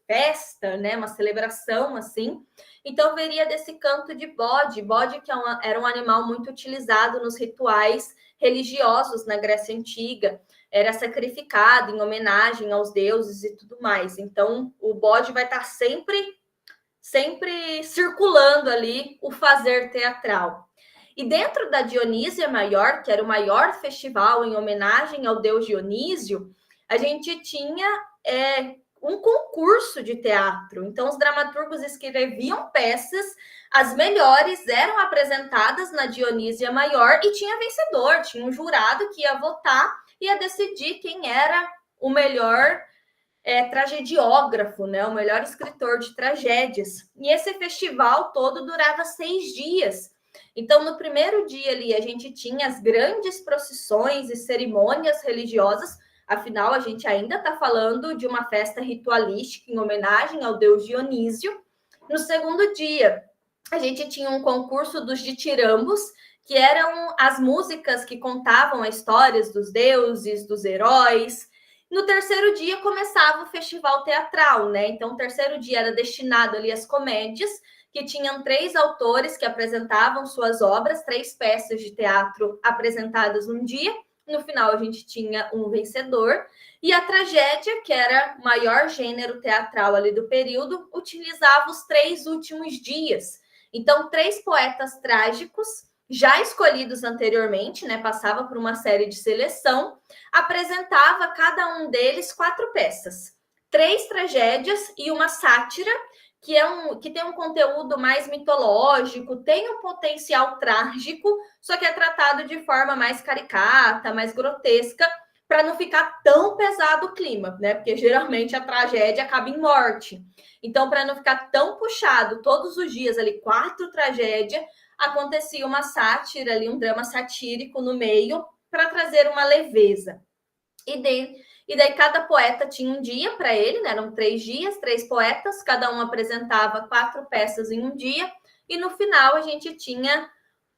festa, né, uma celebração assim. Então veria desse canto de bode, bode que era um animal muito utilizado nos rituais religiosos na Grécia Antiga, era sacrificado em homenagem aos deuses e tudo mais. Então o bode vai estar sempre circulando ali o fazer teatral. E dentro da Dionísia Maior, que era o maior festival em homenagem ao deus Dionísio, a gente tinha um concurso de teatro. Então, os dramaturgos escreviam peças, as melhores eram apresentadas na Dionísia Maior e tinha vencedor, tinha um jurado que ia votar e ia decidir quem era o melhor tragediógrafo, né? O melhor escritor de tragédias. E esse festival todo durava 6 dias. Então, no primeiro dia ali, a gente tinha as grandes procissões e cerimônias religiosas. Afinal, a gente ainda está falando de uma festa ritualística em homenagem ao deus Dionísio. No segundo dia, a gente tinha um concurso dos ditirambos, que eram as músicas que contavam as histórias dos deuses, dos heróis. No terceiro dia começava o festival teatral, né? Então, o terceiro dia era destinado ali às comédias, que tinham 3 autores que apresentavam suas obras, 3 peças de teatro apresentadas num dia. No final, a gente tinha um vencedor. E a tragédia, que era o maior gênero teatral ali do período, utilizava os 3 últimos dias. Então, 3 poetas trágicos, já escolhidos anteriormente, né, passava por uma série de seleção, apresentava cada um deles 4 peças, 3 tragédias e uma sátira, que tem um conteúdo mais mitológico, tem um potencial trágico, só que é tratado de forma mais caricata, mais grotesca, para não ficar tão pesado o clima, né? Porque geralmente a tragédia acaba em morte. Então, para não ficar tão puxado todos os dias ali, 4 tragédias, acontecia uma sátira ali, um drama satírico no meio, para trazer uma leveza. E daí cada poeta tinha um dia para ele, né? Eram 3 dias, 3 poetas, cada um apresentava 4 peças em um dia, e no final a gente tinha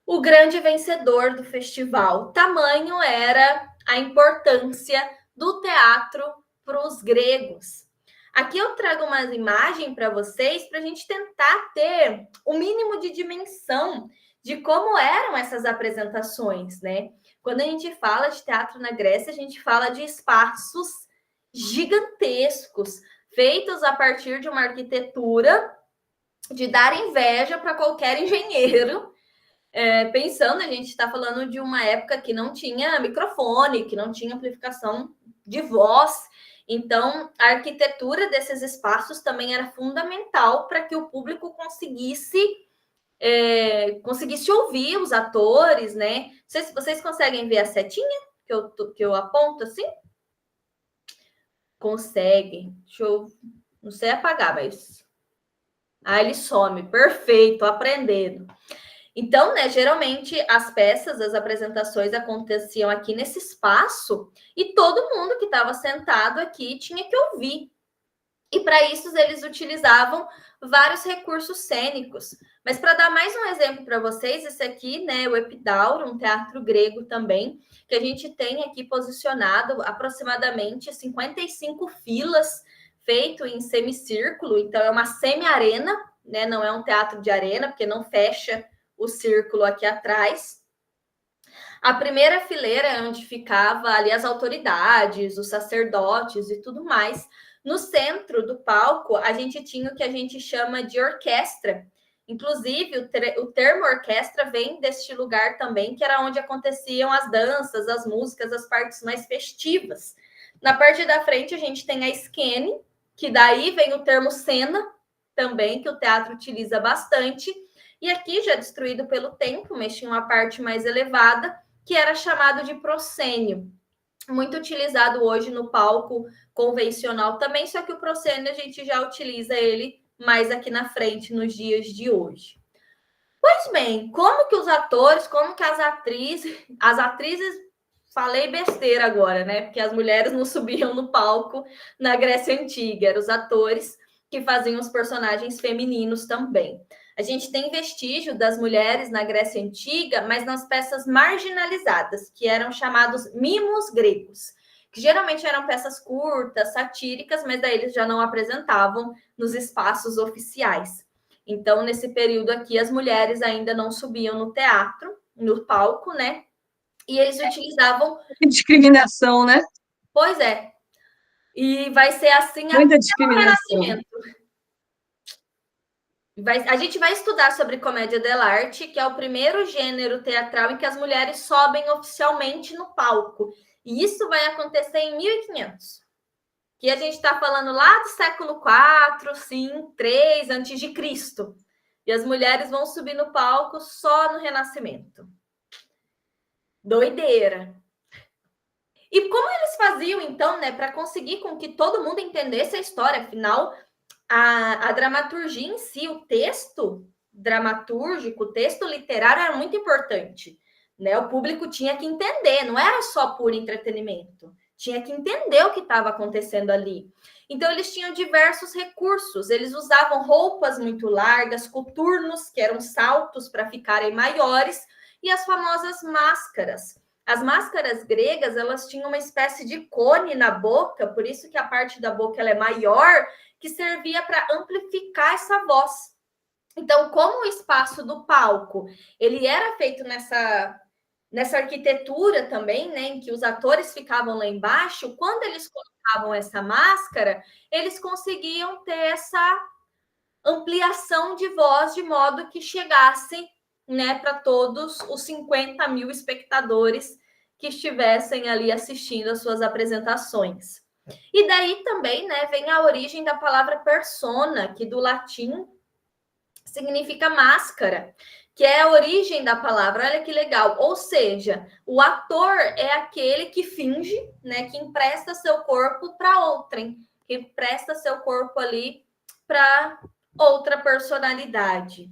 o grande vencedor do festival. Tamanho era a importância do teatro para os gregos. Aqui eu trago umas imagens para vocês para a gente tentar ter o mínimo de dimensão de como eram essas apresentações, né? Quando a gente fala de teatro na Grécia, a gente fala de espaços gigantescos, feitos a partir de uma arquitetura de dar inveja para qualquer engenheiro. Pensando, a gente está falando de uma época que não tinha microfone, que não tinha amplificação de voz. Então, a arquitetura desses espaços também era fundamental para que o público conseguisse ouvir os atores, né? Não sei se vocês conseguem ver a setinha que eu aponto assim. Conseguem. Deixa eu... Não sei apagar, mas... ele some. Perfeito, aprendendo. Então, né, geralmente as peças, as apresentações aconteciam aqui nesse espaço e todo mundo que estava sentado aqui tinha que ouvir. E para isso eles utilizavam vários recursos cênicos. Mas para dar mais um exemplo para vocês, esse aqui, né, o Epidauro, um teatro grego também, que a gente tem aqui posicionado aproximadamente 55 filas, feito em semicírculo, então é uma semi-arena, né, não é um teatro de arena, porque não fecha o círculo aqui atrás. A primeira fileira é onde ficava ali as autoridades, os sacerdotes e tudo mais. No centro do palco, a gente tinha o que a gente chama de orquestra. Inclusive, o termo orquestra vem deste lugar também, que era onde aconteciam as danças, as músicas, as partes mais festivas. Na parte da frente, a gente tem a esquene, que daí vem o termo cena, também, que o teatro utiliza bastante. E aqui, já destruído pelo tempo, mas tinha uma parte mais elevada, que era chamado de proscênio. Muito utilizado hoje no palco convencional também, só que o proscênio a gente já utiliza ele mais aqui na frente nos dias de hoje. Pois bem, como que os atores, como que as atrizes, falei besteira agora, né? Porque as mulheres não subiam no palco na Grécia Antiga, eram os atores que faziam os personagens femininos também. A gente tem vestígio das mulheres na Grécia Antiga, mas nas peças marginalizadas, que eram chamados mimos gregos, que geralmente eram peças curtas, satíricas, mas daí eles já não apresentavam nos espaços oficiais. Então, nesse período aqui, as mulheres ainda não subiam no teatro, no palco, né? E eles utilizavam... Discriminação, né? Pois é. E vai ser assim até Muita o discriminação. Renascimento. A gente vai estudar sobre comédia dell'arte, que é o primeiro gênero teatral em que as mulheres sobem oficialmente no palco. E isso vai acontecer em 1500. Que a gente está falando lá do século IV, 5, 3 antes de Cristo. E as mulheres vão subir no palco só no Renascimento. Doideira. E como eles faziam, então, né, para conseguir com que todo mundo entendesse a história? Afinal, a dramaturgia em si, o texto dramatúrgico, o texto literário era muito importante, né? O público tinha que entender, não era só por entretenimento, tinha que entender o que estava acontecendo ali. Então, eles tinham diversos recursos. Eles usavam roupas muito largas, coturnos, que eram saltos para ficarem maiores, e as famosas máscaras. As máscaras gregas, elas tinham uma espécie de cone na boca, por isso que a parte da boca ela é maior, que servia para amplificar essa voz. Então, como o espaço do palco, ele era feito nessa arquitetura também, né, em que os atores ficavam lá embaixo, quando eles colocavam essa máscara, eles conseguiam ter essa ampliação de voz de modo que chegasse, né, para todos os 50 mil espectadores que estivessem ali assistindo as suas apresentações. E daí também, né, vem a origem da palavra persona, que do latim significa máscara, que é a origem da palavra. Olha que legal. Ou seja, o ator é aquele que finge, né, que empresta seu corpo para outrem, que empresta seu corpo ali para outra personalidade.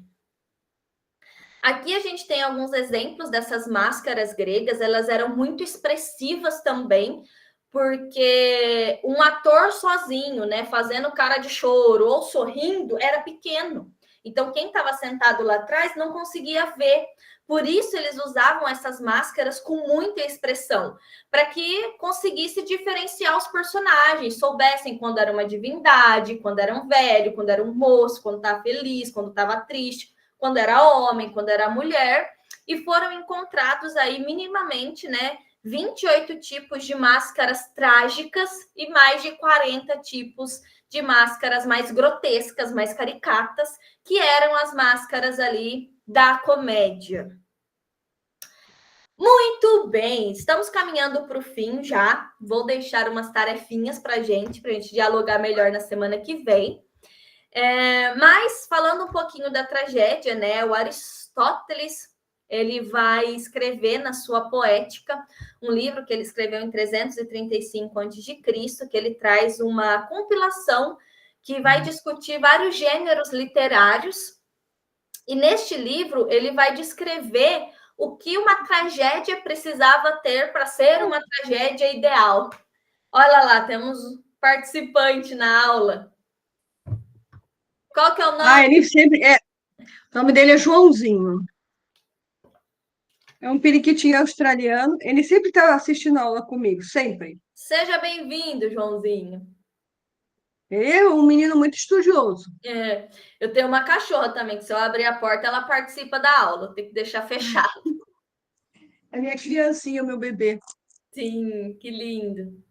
Aqui a gente tem alguns exemplos dessas máscaras gregas, elas eram muito expressivas também, porque um ator sozinho, né, fazendo cara de choro ou sorrindo, era pequeno. Então, quem estava sentado lá atrás não conseguia ver. Por isso, eles usavam essas máscaras com muita expressão, para que conseguisse diferenciar os personagens, soubessem quando era uma divindade, quando era um velho, quando era um moço, quando estava feliz, quando estava triste, quando era homem, quando era mulher. E foram encontrados aí minimamente, né, 28 tipos de máscaras trágicas e mais de 40 tipos de máscaras mais grotescas, mais caricatas, que eram as máscaras ali da comédia. Muito bem, estamos caminhando para o fim já. Vou deixar umas tarefinhas para a gente dialogar melhor na semana que vem. Mas falando um pouquinho da tragédia, né? O Aristóteles ele vai escrever na sua Poética um livro que ele escreveu em 335 a.C., que ele traz uma compilação que vai discutir vários gêneros literários. E neste livro ele vai descrever o que uma tragédia precisava ter para ser uma tragédia ideal. Olha lá, temos um participante na aula. Qual que é o nome? Ele sempre é. O nome dele é Joãozinho. É um periquitinho australiano. Ele sempre está assistindo aula comigo, sempre. Seja bem-vindo, Joãozinho. Um menino muito estudioso. Eu tenho uma cachorra também, que se eu abrir a porta, ela participa da aula. Tem que deixar fechado. É minha criancinha, meu bebê. Sim, que lindo.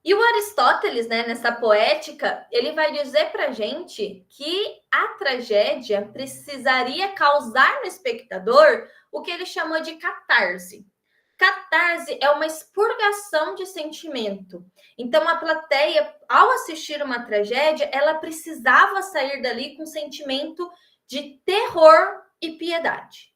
E o Aristóteles, né, nessa poética, ele vai dizer para gente que a tragédia precisaria causar no espectador o que ele chamou de catarse. Catarse é uma expurgação de sentimento. Então, a plateia, ao assistir uma tragédia, ela precisava sair dali com sentimento de terror e piedade.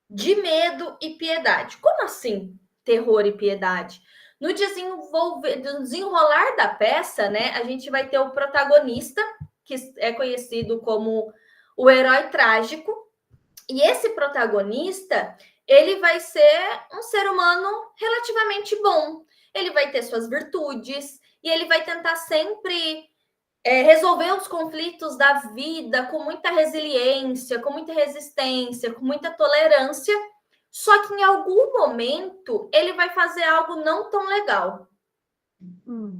De medo e piedade. Como assim terror e piedade? No desenrolar da peça, né, a gente vai ter o protagonista, que é conhecido como o herói trágico, e esse protagonista, ele vai ser um ser humano relativamente bom. Ele vai ter suas virtudes e ele vai tentar sempre resolver os conflitos da vida com muita resiliência, com muita resistência, com muita tolerância. Só que em algum momento ele vai fazer algo não tão legal.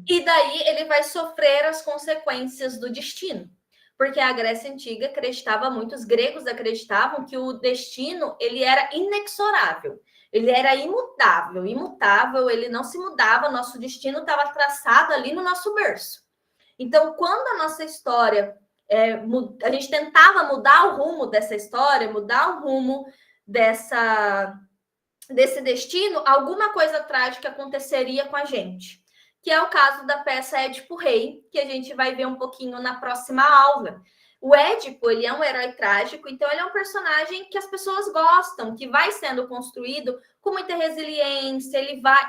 E daí ele vai sofrer as consequências do destino. Porque a Grécia Antiga acreditava muito, os gregos acreditavam que o destino ele era inexorável. Ele era imutável, ele não se mudava, nosso destino estava traçado ali no nosso berço. Então, quando a nossa história, a gente tentava mudar o rumo dessa história, mudar o rumo desse destino, alguma coisa trágica aconteceria com a gente. Que é o caso da peça Édipo Rei, que a gente vai ver um pouquinho na próxima aula. O Édipo, ele é um herói trágico, então ele é um personagem que as pessoas gostam, que vai sendo construído com muita resiliência,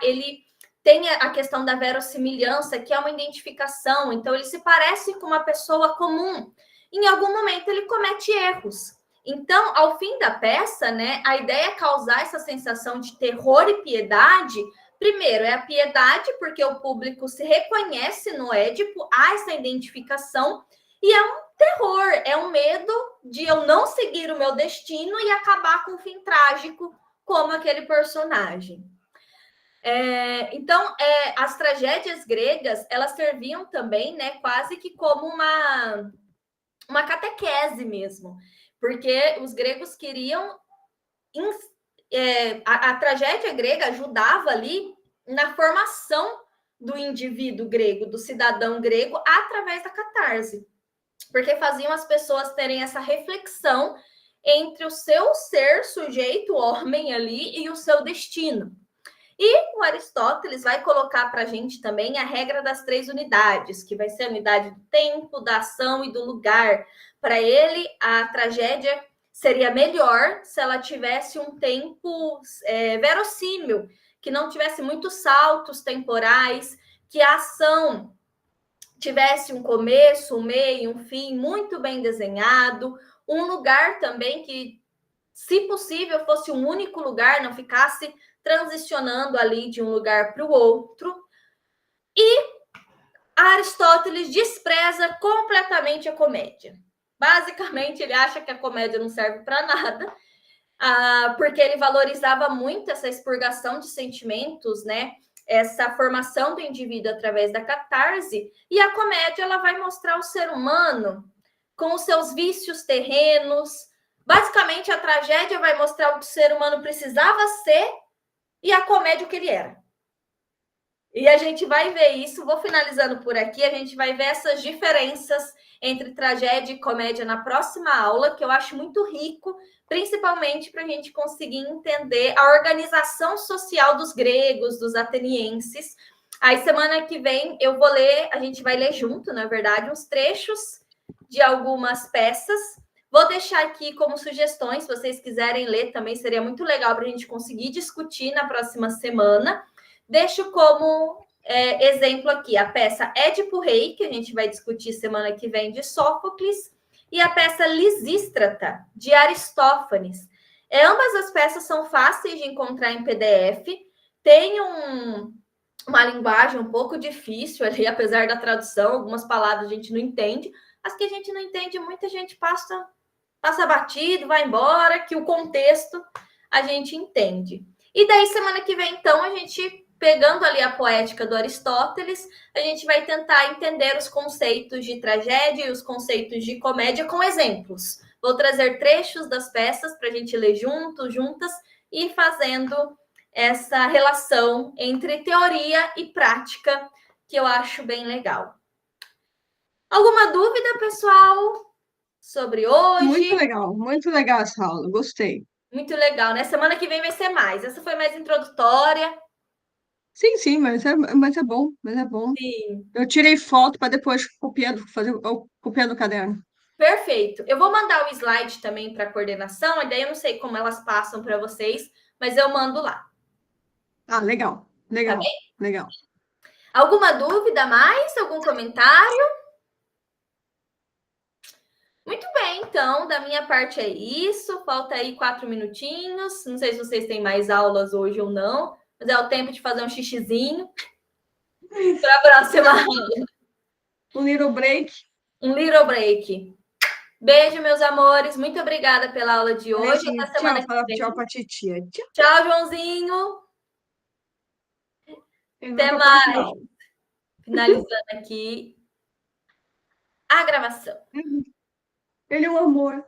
ele tem a questão da verossimilhança, que é uma identificação, então ele se parece com uma pessoa comum. Em algum momento ele comete erros. Então, ao fim da peça, né, a ideia é causar essa sensação de terror e piedade Primeiro, é a piedade, porque o público se reconhece no Édipo, há essa identificação, e é um terror, é um medo de eu não seguir o meu destino e acabar com um fim trágico como aquele personagem. Então, as tragédias gregas, elas serviam também, né, quase que como uma catequese mesmo, porque os gregos queriam a tragédia grega ajudava ali na formação do indivíduo grego, do cidadão grego, através da catarse, porque faziam as pessoas terem essa reflexão entre o seu ser sujeito, homem ali, e o seu destino. E o Aristóteles vai colocar para a gente também a regra das 3 unidades, que vai ser a unidade do tempo, da ação e do lugar. Para ele, a tragédia seria melhor se ela tivesse um tempo verossímil, que não tivesse muitos saltos temporais, que a ação tivesse um começo, um meio, um fim muito bem desenhado, um lugar também que, se possível, fosse um único lugar, não ficasse transicionando ali de um lugar para o outro. E Aristóteles despreza completamente a comédia. Basicamente, ele acha que a comédia não serve para nada, porque ele valorizava muito essa expurgação de sentimentos, né? Essa formação do indivíduo através da catarse, e a comédia ela vai mostrar o ser humano com os seus vícios terrenos. Basicamente, a tragédia vai mostrar o que o ser humano precisava ser e a comédia o que ele era. E a gente vai ver isso, vou finalizando por aqui, a gente vai ver essas diferenças entre tragédia e comédia na próxima aula, que eu acho muito rico, principalmente para a gente conseguir entender a organização social dos gregos, dos atenienses. Aí, semana que vem, eu vou ler, a gente vai ler junto, na verdade, uns trechos de algumas peças. Vou deixar aqui como sugestões, se vocês quiserem ler também, seria muito legal para a gente conseguir discutir na próxima semana. Deixo como exemplo aqui a peça Édipo Rei, que a gente vai discutir semana que vem, de Sófocles, e a peça Lisístrata, de Aristófanes. Ambas as peças são fáceis de encontrar em PDF, tem uma linguagem um pouco difícil ali, apesar da tradução, algumas palavras a gente não entende, as que a gente não entende, muita gente passa batido, vai embora, que o contexto a gente entende. E daí, semana que vem, então, a gente, pegando ali a poética do Aristóteles, a gente vai tentar entender os conceitos de tragédia e os conceitos de comédia com exemplos. Vou trazer trechos das peças para a gente ler juntos, juntas, e ir fazendo essa relação entre teoria e prática, que eu acho bem legal. Alguma dúvida, pessoal, sobre hoje? Muito legal essa aula, gostei. Muito legal, né? Semana que vem vai ser mais. Essa foi mais introdutória. Sim, sim, mas é bom, mas é bom. Sim, Eu tirei foto para depois copiar no caderno. perfeito. Eu vou mandar o slide também para a coordenação, e daí eu não sei como elas passam para vocês, mas eu mando lá. Ah, legal, Tá legal, bem? legal. Alguma dúvida mais? Algum comentário? Muito bem, então, da minha parte é isso. Falta aí 4 minutinhos. Não sei se vocês têm mais aulas hoje ou não, mas é o tempo de fazer um xixizinho para a próxima aula. Um little break. Um little break. Beijo, meus amores. Muito obrigada pela aula de hoje. Beijinho, Até tchau, semana que fala vem. tchau pra titia. Tchau. Tchau, Joãozinho. Ele vai Até para a próxima mais. aula. Finalizando aqui a gravação. Ele é um amor.